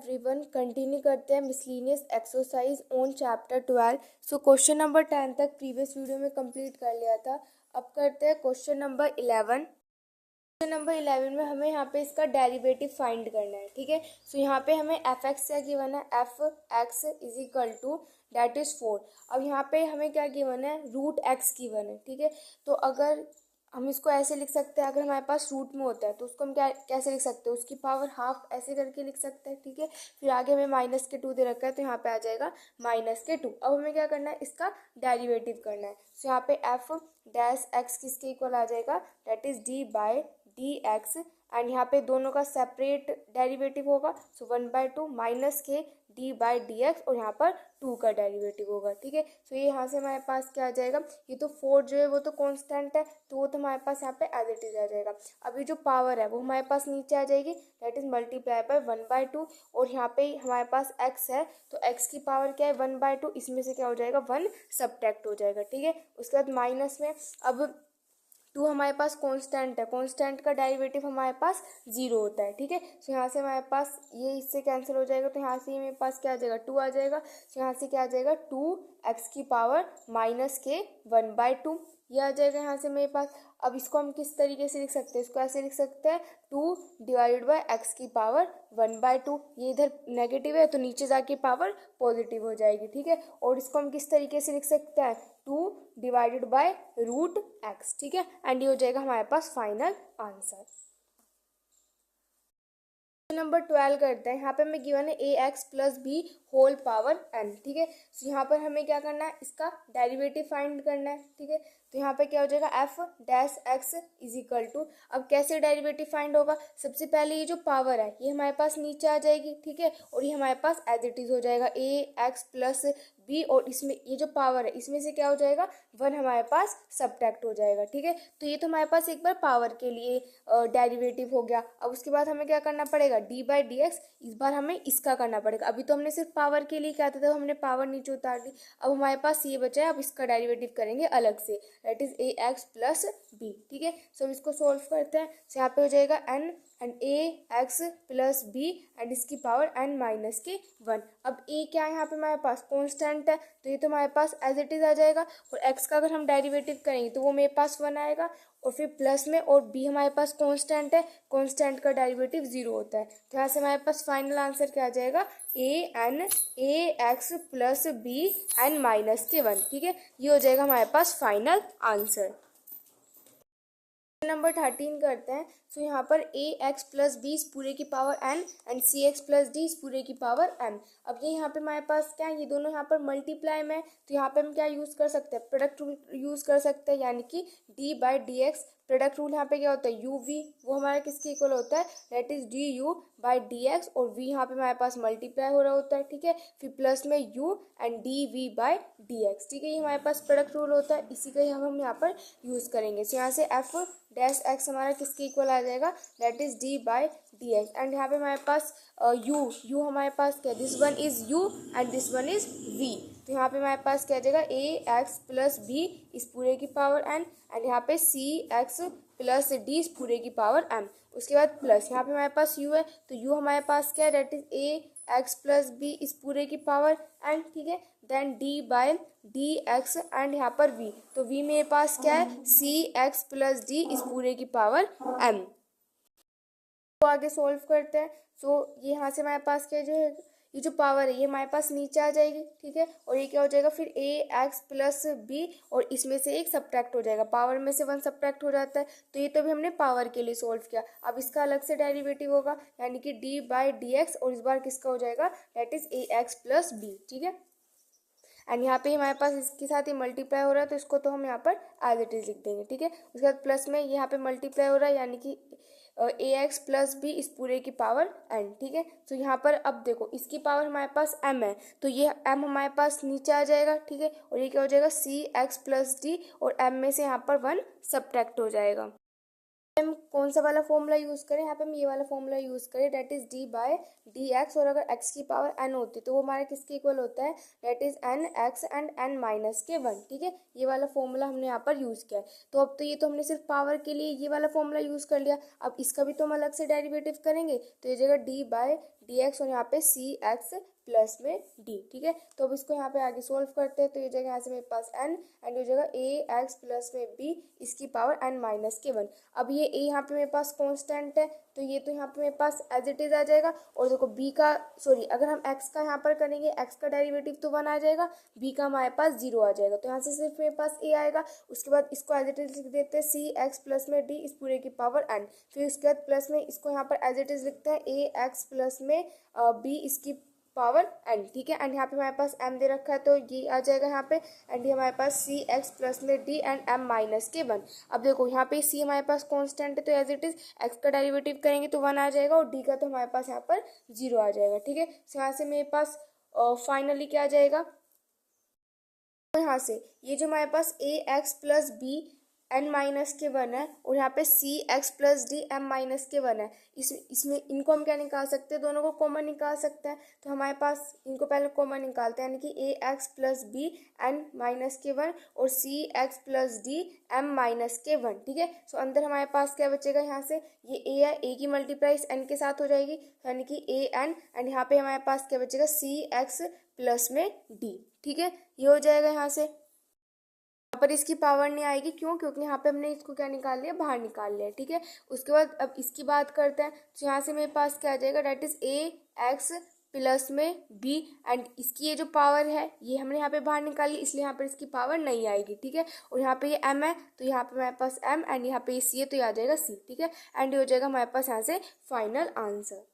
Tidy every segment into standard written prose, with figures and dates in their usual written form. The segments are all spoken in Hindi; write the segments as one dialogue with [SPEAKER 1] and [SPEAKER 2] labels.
[SPEAKER 1] एवरीवन, कंटिन्यू करते हैं miscellaneous exercise on chapter 12। So question number 10 तक प्रीवियस वीडियो में कंप्लीट कर लिया था। अब करते हैं क्वेश्चन नंबर 11। क्वेश्चन नंबर 11 में हमें यहाँ पे इसका डेरिवेटिव फाइंड करना है। ठीक है, सो यहाँ पे हमें एफ एक्स क्या गिवन है, F X is equal to that is 4। अब यहाँ पे हमें क्या गिवन है, रूट एक्स गिवन है। ठीक है, तो अगर हम इसको ऐसे लिख सकते हैं, अगर हमारे पास रूट में होता है तो उसको हम क्या कैसे लिख सकते हैं, उसकी पावर हाफ ऐसे करके लिख सकते हैं। ठीक है, फिर आगे हमें माइनस के 2 दे रखा है तो यहाँ पे आ जाएगा माइनस के 2। अब हमें क्या करना है, इसका डेरिवेटिव करना है। सो यहाँ पे एफ डैश एक्स किसके इक्वल आ जाएगा, that is D by D x, and यहाँ पे दोनों का सेपरेट डेरिवेटिव होगा। सो 1/2 माइनस के डी बाई डी एक्स, और यहाँ पर 2 का डेरिवेटिव होगा। ठीक है, सो ये यहाँ से हमारे पास क्या आ जाएगा, ये तो 4 जो है वो तो कांस्टेंट है, तो वो तो हमारे पास यहाँ पे एज इट इज आ जाएगा। अभी जो पावर है वो हमारे पास नीचे आ जाएगी, दैट इज मल्टीप्लाई बाय 1/2, और यहाँ पे हमारे पास x है तो x की पावर क्या है 1/2, इसमें से क्या हो जाएगा 1 सब्ट्रैक्ट हो जाएगा। ठीक है, उसके बाद माइनस में अब 2 हमारे पास कांस्टेंट है, कांस्टेंट का डेरिवेटिव हमारे पास 0 होता है। ठीक है, सो यहाँ से हमारे पास ये इससे कैंसिल हो जाएगा, तो यहाँ से मेरे पास क्या आ जाएगा 2 आ जाएगा। सो यहाँ से क्या आ जाएगा 2x की पावर माइनस के 1/2, ये आ जाएगा यहाँ से मेरे पास। अब इसको हम किस तरीके से लिख सकते हैं, इसको ऐसे लिख सकते हैं 2 डिवाइडेड बाय एक्स की पावर 1/2, ये इधर नेगेटिव है तो नीचे जाके पावर पॉजिटिव हो जाएगी। ठीक है, और इसको हम किस तरीके से लिख सकते हैं 2 डिवाइडेड बाय रूट एक्स। ठीक है, एंड ये हो जाएगा हमारे पास फाइनल आंसर। नंबर 12 करते हैं। यहाँ पे हमें गिवन है A X plus B whole power N. ठीक है, तो यहाँ पर हमें क्या करना है, इसका डेरिवेटिव फाइंड करना है। ठीक है, तो यहाँ पे क्या हो जाएगा F dash X is equal to, अब कैसे डेरिवेटिव फाइंड होगा, सबसे पहले ये जो पावर है ये हमारे पास नीचे आ जाएगी। ठीक है, और ये हमारे पास एज इट इज हो जाएगा ए एक्स प्लस बी, और इसमें ये जो पावर है इसमें से क्या हो जाएगा 1 हमारे पास सब्ट्रैक्ट हो जाएगा। ठीक है, तो ये तो हमारे पास एक बार पावर के लिए डेरिवेटिव हो गया। अब उसके बाद हमें क्या करना पड़ेगा, डी बाई डी एक्स, इस बार हमें इसका करना पड़ेगा। अभी तो हमने सिर्फ पावर के लिए क्या था, हमने पावर नीचे उतार दी। अब हमारे पास ये बचा है, अब इसका डेरिवेटिव करेंगे अलग से, that is A X plus B. ठीक है, सो इसको सोल्व करते हैं। सो यहाँ पे हो जाएगा N and A X plus B and इसकी पावर एन माइनस के 1। अब ए क्या है यहाँ पे हमारे पास कांस्टेंट है, तो ये तो हमारे पास एज इट इज आ जाएगा, और एक्स का अगर हम डेरिवेटिव करेंगे तो वो मेरे पास 1 आएगा, और फिर प्लस में, और बी हमारे पास कांस्टेंट है, कांस्टेंट का डेरिवेटिव 0 होता है। तो यहाँ से हमारे पास फाइनल आंसर क्या आ जाएगा, A X plus B N minus के 1। ठीक है, ये हो जाएगा हमारे पास फाइनल आंसर। नंबर 13 करते हैं। सो यहाँ पर ए एक्स प्लस बी इस पूरे की power N and C X plus D इस पूरे की पावर एम। अब ये यहाँ पे हमारे पास क्या है, ये दोनों यहाँ पर मल्टीप्लाई में, तो यहाँ पे हम क्या यूज़ कर सकते हैं, प्रोडक्ट रूल यूज़ कर सकते हैं, यानी कि D by D x. Product rule यहाँ पे क्या होता है, यू वी, वो हमारा किसके इक्वल होता है, that is d U by D X, और वी यहाँ पे हमारे पास मल्टीप्लाई हो रहा होता है। ठीक है, फिर प्लस में U and D we by D X. ठीक है, ये हमारे पास प्रोडक्ट रूल होता है, इसी का ही हम यहाँ पर यूज़ करेंगे। सो यहाँ से एफ डैश एक्स हमारा किसके इक्वल आ जाएगा, that is D by D x, and यहाँ पे हमारे पास यू हमारे पास क्या, this one is U and this one is V, तो यहाँ पे हमारे पास क्या आ जाएगा ए एक्स प्लस बी इस पूरे की पावर एन, एंड यहाँ पे सी एक्स प्लस डी इस पूरे की पावर एम। उसके बाद प्लस यहाँ पे हमारे पास यू है, तो यू हमारे पास क्या है, that is A X plus B इस पूरे की पावर एन। ठीक है, then D by D x and यहाँ पर वी, तो वी मेरे पास क्या है, सी एक्स प्लस डी इस पूरे की पावर एम। तो आगे सोल्व करते हैं। सो ये यहाँ से हमारे पास क्या जो है, ये जो पावर है ये हमारे पास नीचे आ जाएगी। ठीक है, और ये क्या हो जाएगा फिर ए एक्स प्लस बी, और इसमें से एक सब्ट्रैक्ट हो जाएगा, पावर में से 1 सब्ट्रैक्ट हो जाता है, तो ये तो भी हमने पावर के लिए सोल्व किया। अब इसका अलग से डेरिवेटिव होगा, यानी कि डी बाई डी एक्स, और इस बार किसका हो जाएगा, that is A X plus B. ठीक है, एंड यहाँ पे हमारे पास इसके साथ ही मल्टीप्लाई हो रहा है, तो इसको तो हम यहाँ पर एज इट इज लिख देंगे। ठीक है, उसके बाद प्लस में यहाँ पे मल्टीप्लाई हो रहा है, यानी कि ए एक्स प्लस बी इस पूरे की पावर एन। ठीक है, तो यहाँ पर अब देखो इसकी पावर हमारे पास एम है, तो ये एम हमारे पास नीचे आ जाएगा। ठीक है, और ये क्या हो जाएगा सी एक्स प्लस डी, और एम में से यहाँ पर 1 सब्ट्रैक्ट हो जाएगा। हम कौन सा वाला फॉर्मूला यूज़ करें, यहाँ पे हम ये वाला फॉर्मूला यूज़ करें, that is D by D X, और अगर एक्स की पावर एन होती तो वो हमारे किसके इक्वल होता है, that is N X and N minus के 1। ठीक है, ये वाला फॉर्मूला हमने यहाँ पर यूज़ किया है। तो अब तो ये तो हमने सिर्फ पावर के लिए ये वाला फॉर्मूला यूज़ कर लिया, अब इसका भी तो हम अलग से डेरिवेटिव करेंगे, तो ये जगह डी बाय डी एक्स और यहाँ पे सी एक्स प्लस में डी। ठीक है, तो अब इसको यहाँ पे आगे सोल्व करते हैं। तो ये जगह यहाँ से मेरे पास n एंड ये जगह ए एक्स प्लस में बी इसकी पावर n माइनस के 1। अब ये a यहाँ पे मेरे पास कांस्टेंट है, तो ये तो यहाँ पे मेरे पास एज इट इज आ जाएगा। और देखो b का अगर हम x का यहाँ पर करेंगे, x का डेरिवेटिव तो 1 आ जाएगा, b का हमारे पास 0 आ जाएगा। तो यहाँ से सिर्फ मेरे पास a आएगा। उसके बाद इसको एज इट इज लिख देते हैं सी एक्स प्लस में डी इस पूरे की पावर n। फिर उसके बाद प्लस में इसको यहाँ पर एज इट इज लिखते हैं ए एक्स प्लस में b इसकी पावर n। ठीक है, एंड यहाँ पे हमारे पास m दे रखा है, तो ये आ जाएगा यहाँ पे। एंड ये हमारे पास सी एक्स प्लस में डी एंड m माइनस के 1। अब देखो यहाँ पे c हमारे पास कांस्टेंट है, तो एज इट इज x का डेरिवेटिव करेंगे तो 1 आ जाएगा और d का तो हमारे पास यहाँ पर 0 आ जाएगा। ठीक है, तो यहाँ से मेरे पास फाइनली क्या आ जाएगा, तो यहाँ से ये जो हमारे पास A X plus B n minus के 1 है और यहाँ पे C X plus D m minus के 1 है। इसमें इनको हम क्या निकाल सकते हैं, दोनों को कॉमन निकाल सकते हैं। तो हमारे पास इनको पहले कॉमन निकालते हैं, यानी कि A X plus B n minus के 1 और C X plus D m minus के 1। ठीक है, सो अंदर हमारे पास क्या बचेगा, यहाँ से ये a है, a की मल्टीप्लाई n के साथ हो जाएगी, यानी कि ए एन। एंड यहाँ पे हमारे पास क्या बचेगा, सी एक्स प्लस में डी। ठीक है, ये हो जाएगा। यहाँ से पर इसकी पावर नहीं आएगी, क्यों, क्योंकि यहाँ पे हमने इसको क्या निकाल लिया, बाहर निकाल लिया। ठीक है, उसके बाद अब इसकी बात करते हैं। तो यहाँ से मेरे पास क्या आ जाएगा, that is A X plus में बी एंड इसकी ये जो पावर है ये हमने यहाँ पे बाहर निकाल ली, इसलिए यहाँ पर इसकी पावर नहीं आएगी। ठीक है, और यहाँ पे ये m है, तो यहाँ पे हमारे पास m एंड यहाँ पे ये c है, तो ये आ जाएगा c। ठीक है, एंड ये हो जाएगा हमारे पास यहाँ से फाइनल आंसर।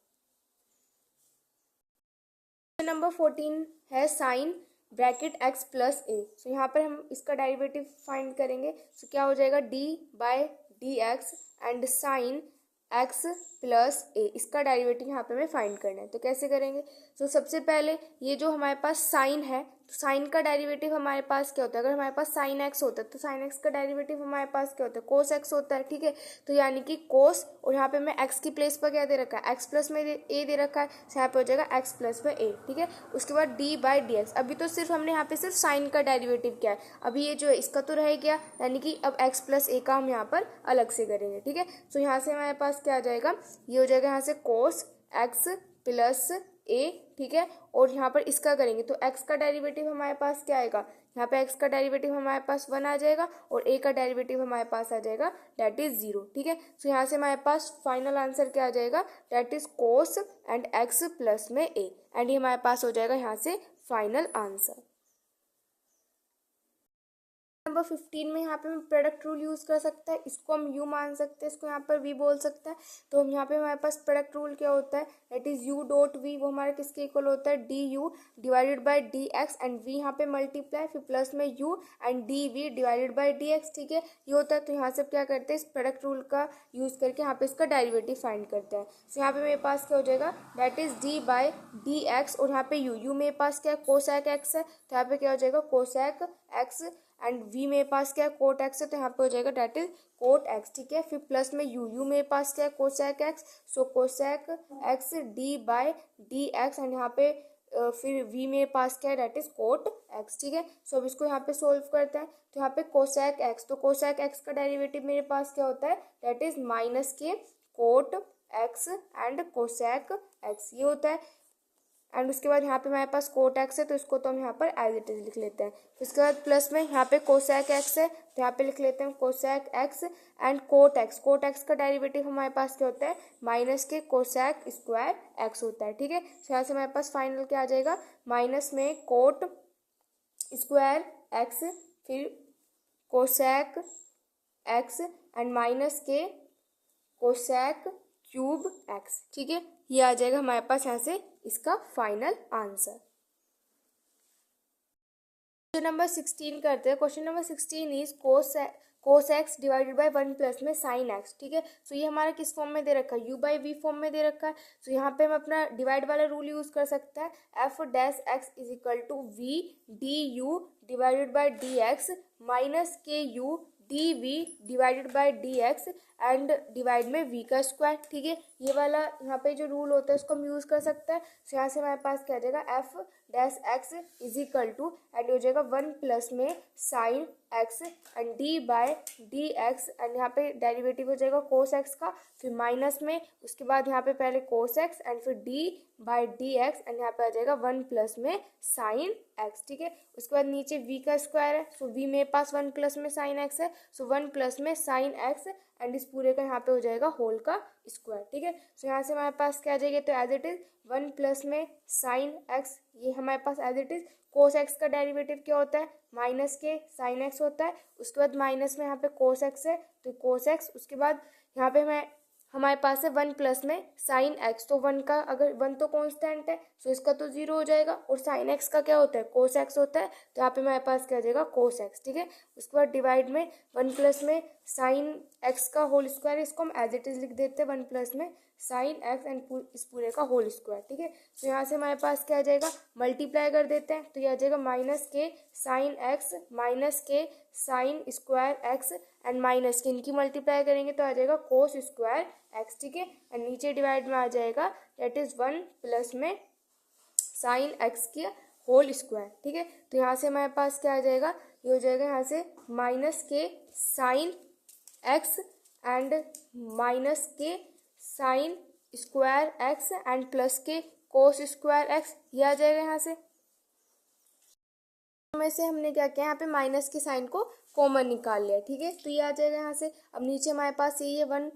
[SPEAKER 1] नंबर 14 है साइन ब्रैकेट x प्लस ए। सो यहाँ पर हम इसका डेरिवेटिव फाइंड करेंगे। सो क्या हो जाएगा, d by D x and sine x plus A, इसका डेरिवेटिव यहाँ पे हमें फाइंड करना है। तो कैसे करेंगे, तो सबसे पहले ये जो हमारे पास साइन है, तो साइन का डेरिवेटिव हमारे पास क्या होता है, अगर हमारे पास साइन x होता है तो साइन x का डेरिवेटिव हमारे पास क्या होता है, कोस x होता है। ठीक है, तो यानी कि कोस, और यहाँ पे मैं x की प्लेस पर क्या दे रखा है, x प्लस में a दे रखा है, तो यहाँ पे हो जाएगा x प्लस में a। ठीक है, उसके बाद d बाई डी एक्स। अभी तो सिर्फ हमने यहाँ पे सिर्फ साइन का डेरिवेटिव किया है, अभी ये जो है इसका तो रह गया, यानी कि अब x प्लस a का हम यहाँ पर अलग से करेंगे। ठीक है, तो यहाँ से हमारे पास क्या आ जाएगा, ये हो जाएगा यहाँ से कोस x प्लस a। ठीक है, और यहाँ पर इसका करेंगे तो x का डेरिवेटिव हमारे पास क्या आएगा, यहाँ पे x का डेरिवेटिव हमारे पास 1 आ जाएगा और a का डेरिवेटिव हमारे पास आ जाएगा डेट इज 0। ठीक है, तो यहाँ से हमारे पास फाइनल आंसर क्या आ जाएगा, that is cos and x plus में a, एंड ये हमारे पास हो जाएगा यहाँ से फाइनल आंसर। नंबर 15 में यहाँ पे हम प्रोडक्ट रूल यूज़ कर सकते हैं, इसको हम u मान सकते हैं, इसको यहाँ पर v बोल सकते हैं। तो हम यहाँ पे हमारे पास प्रोडक्ट रूल क्या होता है, that is u dot v, वो हमारे किसके इक्वल होता है, du divided by dx and v यहाँ पे मल्टीप्लाई, फिर प्लस में u and dv divided by dx। ठीक है, ये होता है। तो यहाँ से क्या करते हैं, इस प्रोडक्ट रूल का यूज़ करके यहाँ पे इसका डेरिवेटिव फाइंड करते हैं। तो यहाँ पे मेरे पास क्या हो जाएगा, that is d by D X, और यहाँ पे u मेरे पास क्या है, कोसैक x है, तो यहाँ पे क्या हो जाएगा, कोसैक x एंड v मेरे पास क्या है, कोट x है, तो यहाँ पे हो जाएगा डेट इज कोट x। ठीक है, फिर प्लस में u मेरे पास क्या है, cosec x, so cosec x d by D x and यहाँ पे फिर v मेरे पास क्या है, डेट इज कोट x। ठीक है, सो अब इसको यहाँ पे सोल्व करते हैं। तो यहाँ पे कोसैक x, तो कोसैक x का डेरिवेटिव मेरे पास क्या होता है, डेट इज माइनस के cot x and cosec x, ये होता है। एंड उसके बाद यहाँ पे हमारे पास कोट एक्स है, तो इसको तो हम यहाँ पर एज इट इज लिख लेते हैं। फिर उसके बाद प्लस में यहाँ पे कोसैक एक्स है, तो यहाँ पे लिख लेते हैं cosec X and cot X. Cot X का डेरिवेटिव हमारे पास क्या होता है, माइनस के कोसैक स्क्वायर एक्स होता है। ठीक है, तो यहाँ से हमारे पास फाइनल क्या आ जाएगा, माइनस में कोट स्क्वायर एक्स, फिर कोसैक एक्स एंड माइनस के कोसैक क्यूब एक्स। ठीक है, ये आ जाएगा हमारे पास यहाँ से इसका फाइनल आंसर। क्वेश्चन नंबर 16 करते हैं। Question number 16 is cos x divided by 1 plus में साइन एक्स। ठीक है, सो ये हमारा किस फॉर्म में दे रखा है, u बाई वी फॉर्म में दे रखा है। सो यहाँ पे हम अपना डिवाइड वाला रूल यूज कर सकते हैं, F dash X is equal to V D U divided by D X minus के U D V divided by D x and divide में v का स्क्वायर। ठीक है, ये वाला यहाँ पे जो रूल होता है उसको हम यूज़ कर सकते हैं। तो यहाँ से हमारे पास क्या आ जाएगा, F dash X is equal to and हो जाएगा 1 प्लस में sine x and D by D x and यहाँ पे डेरिवेटिव हो जाएगा कोस एक्स का, फिर माइनस में उसके बाद यहाँ पे पहले कोस एक्स एंड फिर D by D x and यहाँ पे आ जाएगा 1 प्लस में साइन एक्स। ठीक है, उसके बाद नीचे v का स्क्वायर है, सो v मेरे पास 1 प्लस में साइन एक्स है, सो 1 प्लस में साइन एक्स एंड इस पूरे का यहाँ पे हो जाएगा होल का स्क्वायर। ठीक है, सो यहाँ से हमारे पास क्या आ जाएगा, तो एज इट इज 1 प्लस में साइन एक्स, ये हमारे पास as it is cos X का डेरिवेटिव क्या होता है, माइनस के साइन एक्स होता है, उसके बाद माइनस में यहाँ पे कोस एक्स है तो कोस एक्स, उसके बाद यहाँ पे हमारे पास है 1 प्लस में साइन एक्स, तो 1 का अगर 1 तो कांस्टेंट है सो इसका तो 0 हो जाएगा, और साइन एक्स का क्या होता है, कोस एक्स होता है, तो यहाँ पे हमारे पास क्या आ जाएगा कोस एक्स। ठीक है, उसके बाद डिवाइड में 1 प्लस में साइन एक्स का होल स्क्वायर, इसको हम एज इट इज लिख देते हैं 1 प्लस में साइन एक्स एंड इस पूरे का होल स्क्वायर। ठीक है, तो यहाँ से हमारे पास क्या आ जाएगा, मल्टीप्लाई कर देते हैं तो ये आ जाएगा माइनस के साइन एक्स माइनस के sign square X and minus के इनकी मल्टीप्लाई करेंगे तो आ जाएगा कोस स्क्वायर एक्स। ठीक है, एंड नीचे डिवाइड में आ जाएगा दैट इज 1 प्लस में साइन एक्स की होल स्क्वायर। ठीक है, तो यहाँ से हमारे पास क्या आ जाएगा, ये हो जाएगा यहाँ से माइनस के साइन एक्स एंड माइनस के sign square X and plus के कोस स्क्वायर एक्स, ये आ जाएगा यहाँ से। में से हमने क्या किया, यहाँ पे माइनस के साइन को कॉमन निकाल लिया। ठीक है, तो ये आ जाएगा यहाँ से। अब नीचे हमारे पास यही है 1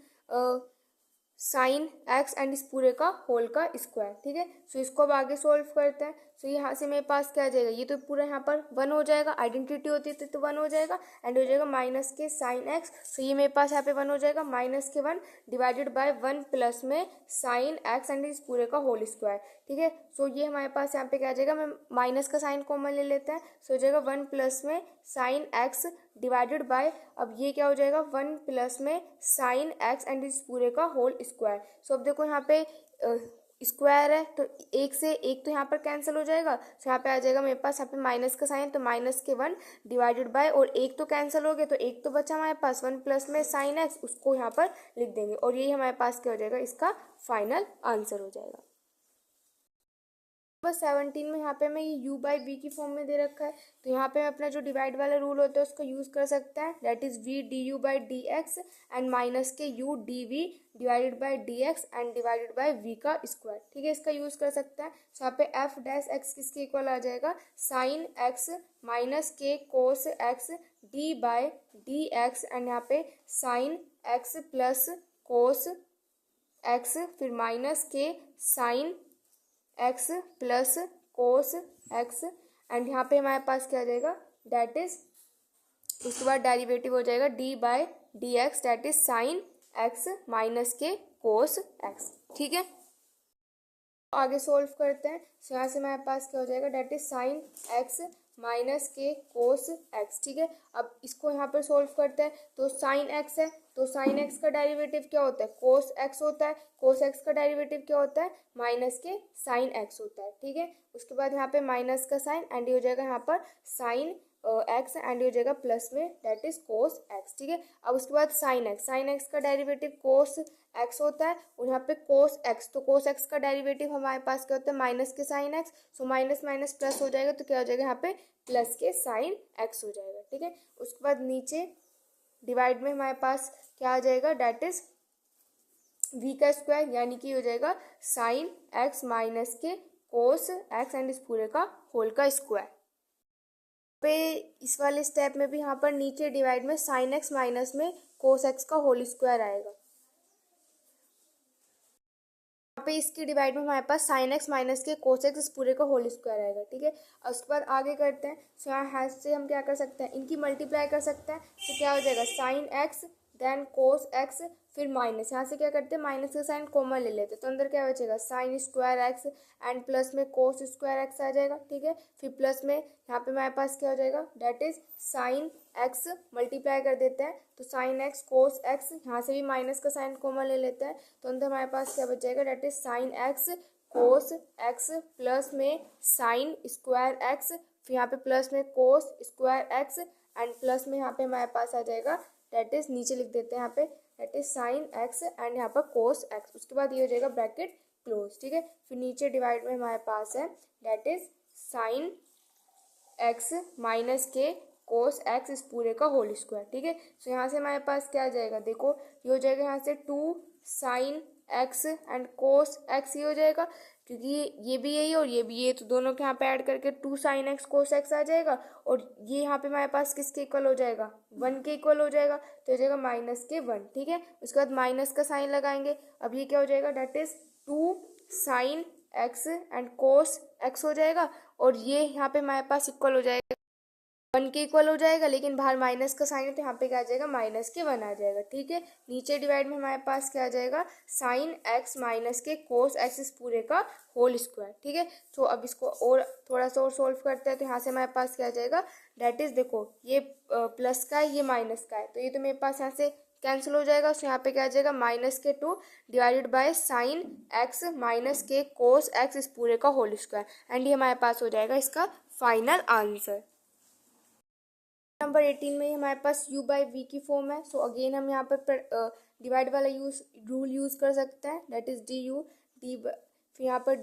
[SPEAKER 1] साइन एक्स एंड इस पूरे का होल का स्क्वायर। ठीक है, सो इसको अब आगे सोल्व करते हैं। सो यहाँ से मेरे पास क्या आ जाएगा, ये तो पूरा यहाँ पर 1 हो जाएगा, आइडेंटिटी होती है तो 1 हो जाएगा एंड हो जाएगा माइनस के साइन एक्स, सो ये मेरे पास यहाँ पे 1 हो जाएगा, माइनस के 1 डिवाइडेड बाय 1 प्लस में साइन एक्स एंड इस पूरे का होल स्क्वायर। ठीक है, सो ये हमारे पास यहाँ पे क्या आ जाएगा, मैं माइनस का साइन कॉमन ले लेते हैं, सो हो जाएगा 1 प्लस में साइन एक्स डिवाइडेड बाय, अब ये क्या हो जाएगा 1 प्लस में साइन एक्स एंड इस पूरे का होल स्क्वायर। सो अब देखो यहाँ पे स्क्वायर है तो एक से एक तो यहाँ पर कैंसिल हो जाएगा, तो यहाँ पे आ जाएगा मेरे पास यहाँ पे माइनस का साइन, तो माइनस के 1 डिवाइडेड बाय, और एक तो कैंसिल हो गया तो एक तो बचा हमारे पास 1 प्लस में साइन एक्स, उसको यहाँ पर लिख देंगे और यही हमारे पास क्या हो जाएगा, इसका फाइनल आंसर हो जाएगा। नंबर 17 में यहाँ पे हमें ये u बाई वी की फॉर्म में दे रखा है, तो यहाँ पे अपना जो डिवाइड वाला रूल होता है उसको यूज़ कर सकते हैं, that is v D U by D x and minus के u D V divided by D x and divided by v का स्क्वायर। ठीक है, इसका यूज़ कर सकते हैं। तो यहाँ पे f डैश एक्स किसके इक्वल आ जाएगा, साइन एक्स माइनस के cos X D by D x and यहाँ पे sign X plus cos x फिर माइनस के sign X plus cos X and यहाँ पे हमारे पास क्या आ जाएगा, दैट इज उसके बाद डेरिवेटिव हो जाएगा D by D X that is sine X minus के कोस एक्स। ठीक है, आगे सोल्व करते हैं। सो यहाँ से हमारे पास क्या हो जाएगा, that is sine X minus के कोस एक्स। ठीक है, अब इसको यहाँ पर सोल्व करते हैं तो साइन एक्स है तो साइन एक्स का डेरिवेटिव क्या होता है, कोस एक्स होता है, कोस एक्स का डेरिवेटिव क्या होता है, माइनस के साइन एक्स होता है। ठीक है, उसके बाद यहाँ पे माइनस का साइन एंड ये हो जाएगा यहाँ पर साइन एक्स एंड हो जाएगा प्लस में दैट इज कोस एक्स। ठीक है, अब उसके बाद साइन एक्स का डेरिवेटिव कोस एक्स होता है और यहाँ पे कोस एक्स, तो कोस एक्स का डेरिवेटिव हमारे पास क्या होता है, माइनस के sine x, so minus minus plus हो जाएगा तो क्या हो जाएगा यहाँ पे प्लस के साइन एक्स हो जाएगा। ठीक है, उसके बाद नीचे डिवाइड में हमारे पास क्या आ जाएगा, दैट इज v का स्क्वायर यानी कि हो जाएगा साइन एक्स माइनस के कोस एक्स एंड इस पूरे का होल का स्क्वायर। पे इस वाले स्टेप में भी यहाँ पर नीचे डिवाइड में साइन एक्स माइनस में कोस एक्स का होल स्क्वायर आएगा। यहाँ पे इसकी डिवाइड में हमारे पास साइन एक्स माइनस के कोस एक्स इस पूरे का होल स्क्वायर आएगा। ठीक है, और उसके बाद आगे करते हैं। सो यहाँ हैश से हम क्या कर सकते हैं, इनकी मल्टीप्लाई कर सकते हैं, तो क्या हो जाएगा sine x then cos x फिर माइनस, यहाँ से क्या करते हैं माइनस का साइन कॉमन ले लेते हैं तो अंदर क्या बचेगा sign square X and plus में कोस स्क्वायर एक्स आ जाएगा। ठीक है, फिर प्लस में यहाँ पे हमारे पास क्या हो जाएगा, that is sine x multiply कर देते हैं तो साइन एक्स कोस एक्स, यहाँ से भी माइनस का साइन कॉमन ले लेते हैं तो अंदर हमारे पास क्या बच जाएगा, that is sine x cos x plus में साइन स्क्वायर एक्स फिर यहाँ पे प्लस में कोस स्क्वायर एक्स एंड प्लस में यहाँ पे हमारे पास आ जाएगा दैट इज नीचे लिख देते हैं यहाँ पे that is sine x and यहाँ पर कोस एक्स, उसके बाद ये हो जाएगा ब्रैकेट क्लोज। ठीक है, फिर नीचे डिवाइड में हमारे पास है that is sine X minus के कोस एक्स इस पूरे का होल स्क्वायर। ठीक है, तो यहाँ से हमारे पास क्या आ जाएगा, देखो ये हो जाएगा यहाँ से 2 sine x and cos x, ये हो जाएगा क्योंकि ये भी यही और ये भी ये, तो दोनों के यहाँ पे ऐड करके 2 साइन एक्स कोस एक्स आ जाएगा और ये यहाँ पे हमारे पास किसके इक्वल हो जाएगा, 1 के इक्वल हो जाएगा, तो हो जाएगा -1। ठीक है, उसके बाद माइनस का साइन लगाएंगे। अब ये क्या हो जाएगा, that is 2 sine x and cos x हो जाएगा और ये यहाँ पे हमारे पास इक्वल हो जाएगा 1 के इक्वल हो जाएगा, लेकिन बाहर माइनस का साइन है तो यहाँ पे क्या आ जाएगा, -1 आ जाएगा। ठीक है, नीचे डिवाइड में हमारे पास क्या आ जाएगा, साइन एक्स माइनस के कोस एक्स इस पूरे का होल स्क्वायर। ठीक है, तो अब इसको और थोड़ा सा और सोल्व करते हैं, तो यहाँ से हमारे पास क्या आ जाएगा, डेट इज देखो ये प्लस का है, ये माइनस का है, तो ये तो मेरे पास यहाँ से कैंसिल हो जाएगा। तो यहाँ पे क्या आ जाएगा, -2 divided by sine X minus के कोस एक्स इस पूरे का होल स्क्वायर, एंड ये हमारे पास हो जाएगा इसका फाइनल आंसर। नंबर 18 में हमारे पास u बाई वी की फॉर्म है। सो अगेन हम यहाँ पर डिवाइड वाला रूल यूज कर सकते हैं, that is d u d, फिर यहाँ पर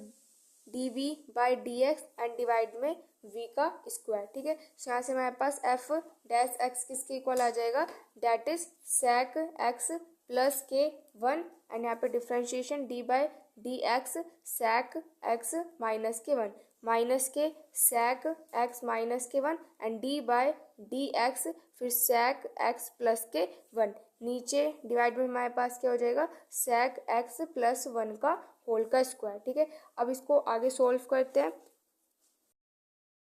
[SPEAKER 1] d we by D x and divide में v का स्क्वायर। ठीक है, तो यहाँ से हमारे पास f डैश x किसके इक्वल आ जाएगा, that is sec x plus के 1 एंड यहाँ पे differentiation d by D x sec x minus के 1 माइनस के sec x माइनस के 1 and d by D x फिर sec x प्लस के 1, नीचे डिवाइड में हमारे पास क्या हो जाएगा, sec x प्लस 1 का होल का स्क्वायर। ठीक है, अब इसको आगे सोल्व करते हैं।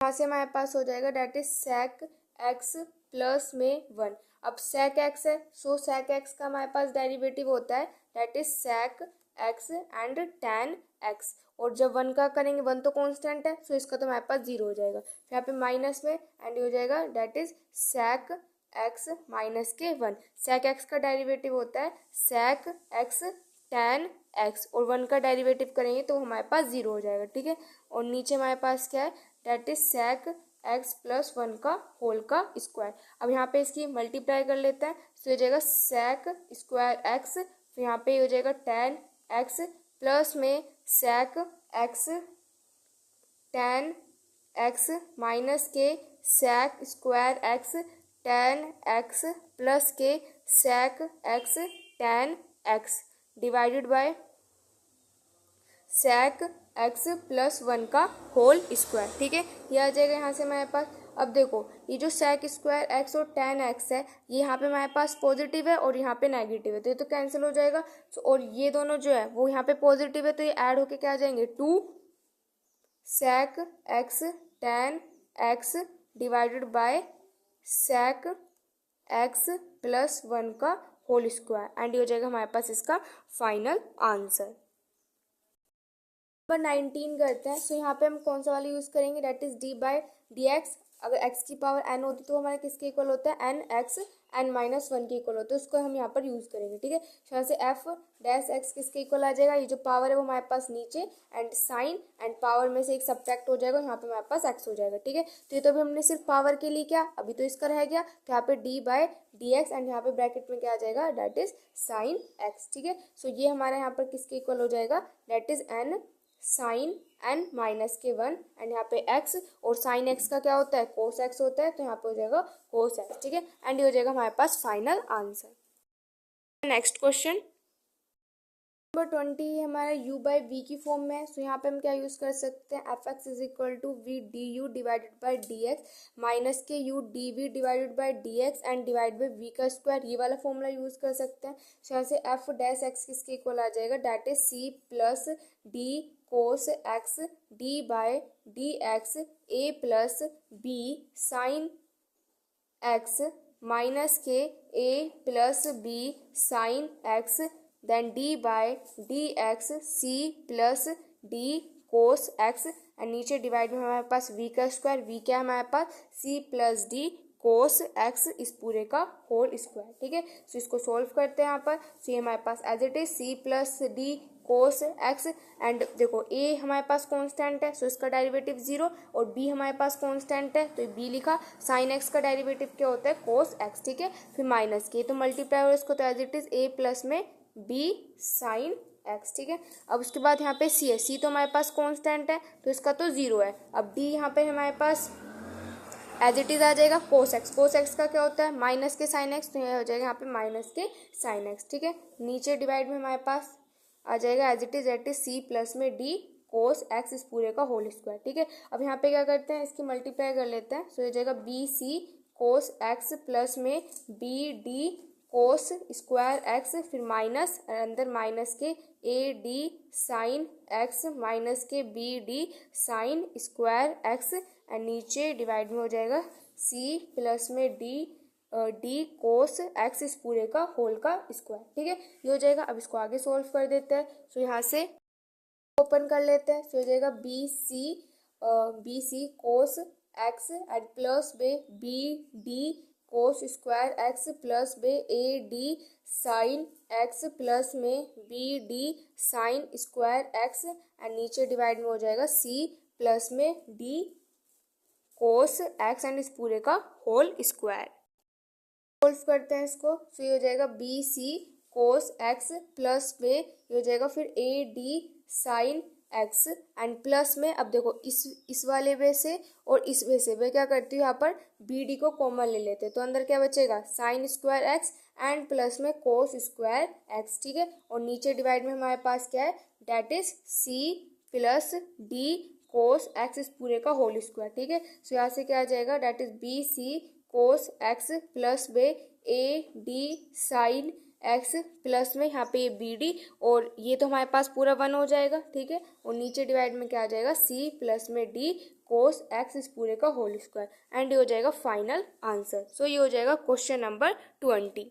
[SPEAKER 1] यहाँ से हमारे पास हो जाएगा that is sec x plus में 1। अब sec x है, सो sec x का हमारे पास डेरिवेटिव होता है that is sec x and tan x, और जब 1 का करेंगे 1 तो कांस्टेंट है, सो इसका तो हमारे पास 0 हो जाएगा, फिर यहाँ पे माइनस में एंड हो जाएगा that is sec x minus के 1। sec x का डेरिवेटिव होता है sec x tan x, और 1 का डेरिवेटिव करेंगे तो हमारे पास 0 हो जाएगा। ठीक है, और नीचे हमारे पास क्या है, that is sec x plus 1 का होल का स्क्वायर। अब यहाँ पे इसकी मल्टीप्लाई कर लेते हैं, तो हो जाएगा sec स्क्वायर x, फिर यहाँ पे हो जाएगा tan x प्लस में sec x tan x minus के sec square x tan x plus के sec x tan x divided by sec x plus 1 का होल स्क्वायर। ठीक है, ये आ जाएगा यहाँ से हमारे पास। अब देखो ये जो sec स्क्वायर x और tan x है, ये यहाँ पे हमारे पास पॉजिटिव है और यहाँ पे नेगेटिव है, तो ये तो कैंसिल हो जाएगा। और ये दोनों जो है वो यहाँ पे पॉजिटिव है, तो ये ऐड होके क्या आ जाएंगे, 2 sec x tan x divided by sec x plus 1 का होल स्क्वायर, एंड ये हो जाएगा हमारे पास इसका फाइनल आंसर। नंबर 19 करते हैं। सो यहाँ पे हम कौन सा वाला यूज़ करेंगे, that is D by D x. अगर x की पावर n होती तो हमारे किसके इक्वल होता है, n x n माइनस 1 के इक्वल होता है, उसको हम यहाँ पर यूज़ करेंगे। ठीक है, यहाँ से f डैश x किसके इक्वल आ जाएगा, ये जो पावर है वो हमारे पास नीचे एंड साइन एंड पावर में से एक सब्ट्रैक्ट हो जाएगा, यहाँ पे हमारे पास x हो जाएगा। ठीक है, तो ये तो अभी हमने सिर्फ पावर के लिए किया, अभी तो इसका रह गया, तो यहाँ पे d by D x and यहाँ पे ब्रैकेट में क्या आ जाएगा, डेट इज साइन x। ठीक है, सो ये हमारे यहाँ पर किसके इक्वल हो जाएगा, that is n sine n minus के 1 एंड यहाँ पे x, और साइन x का क्या होता है, कोस x होता है, तो यहाँ पे हो जाएगा कोस x। ठीक है, एंड ये हो जाएगा हमारे पास final answer. Next question number 20 हमारा u बाई वी की फॉर्म में है। सो यहाँ पे हम क्या यूज़ कर सकते हैं, F X is equal to V D U divided by D X minus के U D V divided by D x and divide by V का स्क्वायर, ये वाला फॉर्मूला यूज़ कर सकते हैं। सो यहाँ से एफ डैश एक्स किसके इक्वल आ जाएगा, that is C plus D cos X D by D X A plus B sine X minus के A plus B sine x then D by D X C plus D cos X and नीचे डिवाइड में हमारे पास v का स्क्वायर, v क्या है हमारे पास c plus D cos x इस पूरे का होल स्क्वायर। ठीक है, सो इसको सोल्व करते हैं यहाँ पर। सो ये हमारे पास as it is c plus D cos X and देखो a हमारे पास कांस्टेंट है, सो इसका डेरिवेटिव 0 और b हमारे पास कांस्टेंट है, तो b लिखा। साइन x का डेरिवेटिव क्या होता है, कोस x। ठीक है, फिर माइनस के तो मल्टीप्लाई और इसको तो as it is a plus में b साइन x। ठीक है, अब उसके बाद यहाँ पे c है, c तो हमारे पास कांस्टेंट है तो इसका तो 0 है। अब d यहाँ पे हमारे पास एज इट इज़ आ जाएगा कोस एक्स का क्या होता है माइनस के साइन एक्स, तो ये हो जाएगा यहाँ पे माइनस के साइन एक्स। ठीक है, नीचे डिवाइड में हमारे पास आ जाएगा as it is C plus में डी कोस एक्स इस पूरे का होल स्क्वायर। ठीक है, अब यहाँ पे क्या करते हैं, इसकी मल्टीप्लाई कर लेते हैं, तो ये जाएगा B C cos x plus में B D cos square X, फिर माइनस अंदर माइनस के A D sine X minus के B D sine square X and नीचे डिवाइड में हो जाएगा सी प्लस में डी कोस एक्स इस पूरे का होल का स्क्वायर। ठीक है, ये हो जाएगा। अब इसको आगे सोल्व कर देते हैं, तो यहाँ से ओपन कर लेते हैं, तो हो जाएगा B C cos X and plus में B D cos square X plus में A D sine X plus में B D sine square X and नीचे डिवाइड में हो जाएगा सी प्लस में डी कोस एक्स एंड इस पूरे का होल स्क्वायर। सोल्व करते हैं इसको, तो ये हो जाएगा B C cos x plus में ये हो जाएगा फिर a D sine x and plus में, अब देखो इस वाले वे से और इस वे से मैं क्या करती हूँ, यहाँ पर बी डी को कॉमन ले लेते हैं, तो अंदर क्या बचेगा sign square X and plus में कोस स्क्वायर एक्स। ठीक है, और नीचे डिवाइड में हमारे पास क्या है, that is C plus D cos x इस पूरे का होल स्क्वायर। ठीक है, तो यहाँ से क्या आ जाएगा, that is B C cos x plus में A D sine X plus में यहाँ पे बी डी, और ये तो हमारे पास पूरा 1 हो जाएगा। ठीक है, और नीचे डिवाइड में क्या आ जाएगा सी प्लस में डी कोस एक्स इस पूरे का होल स्क्वायर एंड ये हो जाएगा फाइनल आंसर। सो ये हो जाएगा क्वेश्चन नंबर 20।